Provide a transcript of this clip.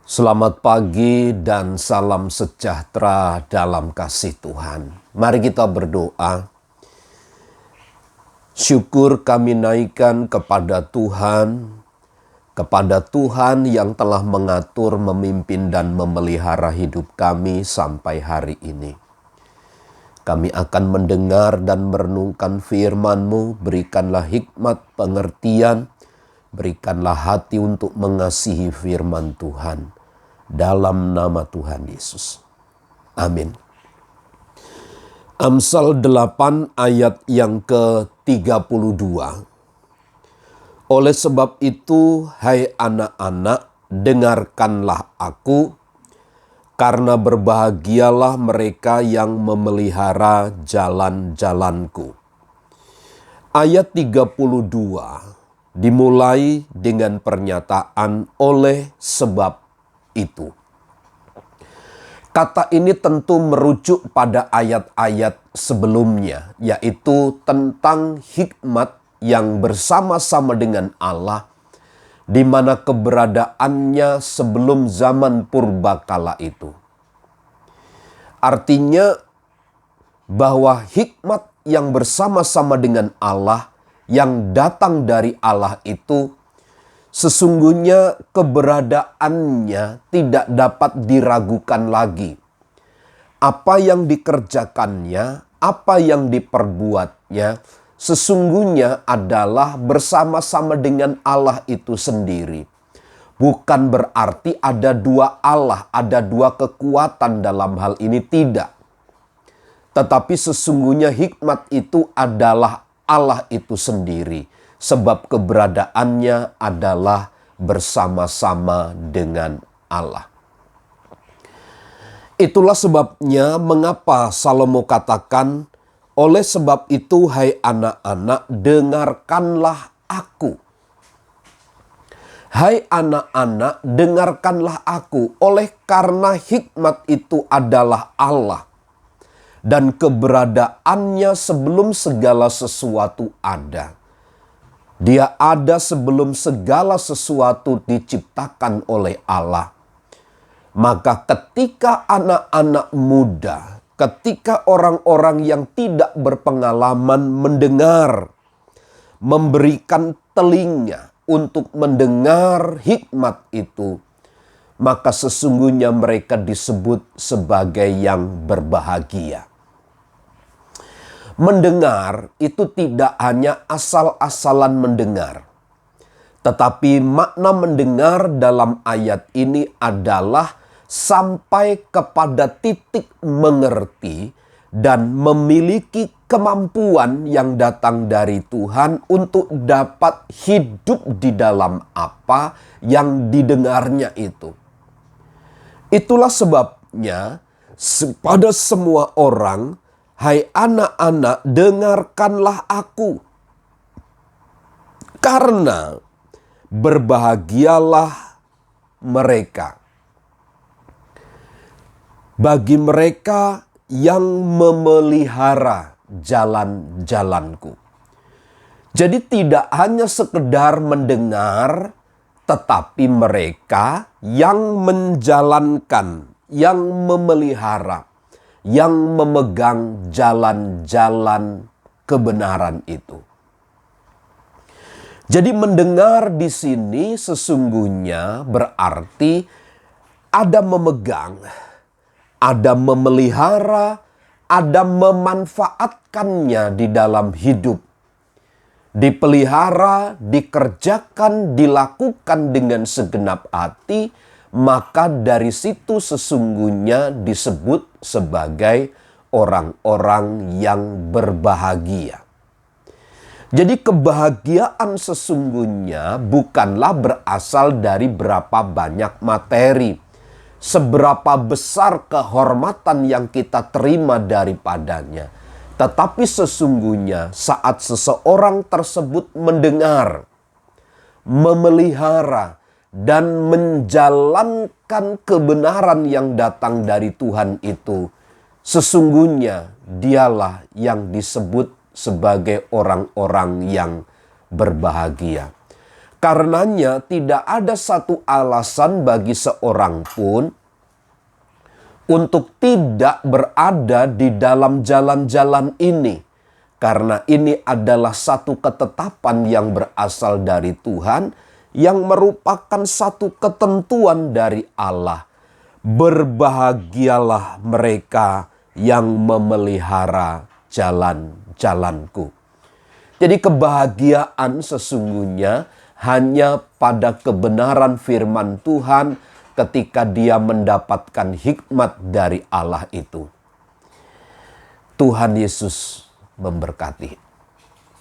Selamat pagi dan salam sejahtera dalam kasih Tuhan. Mari kita berdoa. Syukur kami naikkan kepada Tuhan yang telah mengatur, memimpin dan memelihara hidup kami sampai hari ini. Kami akan mendengar dan merenungkan firman-Mu, berikanlah hikmat pengertian, berikanlah hati untuk mengasihi firman Tuhan. Dalam nama Tuhan Yesus. Amin. Amsal 8 ayat yang ke-32. Oleh sebab itu, hai anak-anak, dengarkanlah aku, karena berbahagialah mereka yang memelihara jalan-jalanku. Ayat 32 dimulai dengan pernyataan oleh sebab itu. Kata ini tentu merujuk pada ayat-ayat sebelumnya, yaitu tentang hikmat yang bersama-sama dengan Allah, di mana keberadaannya sebelum zaman purbakala itu. Artinya bahwa hikmat yang bersama-sama dengan Allah, yang datang dari Allah itu, sesungguhnya keberadaannya tidak dapat diragukan lagi. Apa yang dikerjakannya, apa yang diperbuatnya, sesungguhnya adalah bersama-sama dengan Allah itu sendiri. Bukan berarti ada dua Allah, ada dua kekuatan dalam hal ini, tidak. Tetapi sesungguhnya hikmat itu adalah Allah itu sendiri. Sebab keberadaannya adalah bersama-sama dengan Allah. Itulah sebabnya mengapa Salomo katakan, oleh sebab itu hai anak-anak, dengarkanlah aku. Hai anak-anak, dengarkanlah aku, oleh karena hikmat itu adalah Allah. Dan keberadaannya sebelum segala sesuatu ada. Dia ada sebelum segala sesuatu diciptakan oleh Allah. Maka ketika anak-anak muda, ketika orang-orang yang tidak berpengalaman mendengar, memberikan telinga untuk mendengar hikmat itu, maka sesungguhnya mereka disebut sebagai yang berbahagia. Mendengar itu tidak hanya asal-asalan mendengar. Tetapi makna mendengar dalam ayat ini adalah sampai kepada titik mengerti dan memiliki kemampuan yang datang dari Tuhan untuk dapat hidup di dalam apa yang didengarnya itu. Itulah sebabnya pada semua orang, hai anak-anak, dengarkanlah aku. Karena berbahagialah mereka. Bagi mereka yang memelihara jalan-jalanku. Jadi tidak hanya sekedar mendengar, tetapi mereka yang menjalankan, yang memelihara, yang memegang jalan-jalan kebenaran itu. Jadi mendengar di sini sesungguhnya berarti ada memegang, ada memelihara, ada memanfaatkannya di dalam hidup. Dipelihara, dikerjakan, dilakukan dengan segenap hati, maka dari situ sesungguhnya disebut sebagai orang-orang yang berbahagia. Jadi kebahagiaan sesungguhnya bukanlah berasal dari berapa banyak materi, seberapa besar kehormatan yang kita terima daripadanya. Tetapi sesungguhnya saat seseorang tersebut mendengar, memelihara, dan menjalankan kebenaran yang datang dari Tuhan itu, sesungguhnya dialah yang disebut sebagai orang-orang yang berbahagia. Karenanya tidak ada satu alasan bagi seorang pun untuk tidak berada di dalam jalan-jalan ini. Karena ini adalah satu ketetapan yang berasal dari Tuhan, yang merupakan satu ketentuan dari Allah. Berbahagialah mereka yang memelihara jalan-jalanku. Jadi kebahagiaan sesungguhnya hanya pada kebenaran firman Tuhan ketika dia mendapatkan hikmat dari Allah itu. Tuhan Yesus memberkati.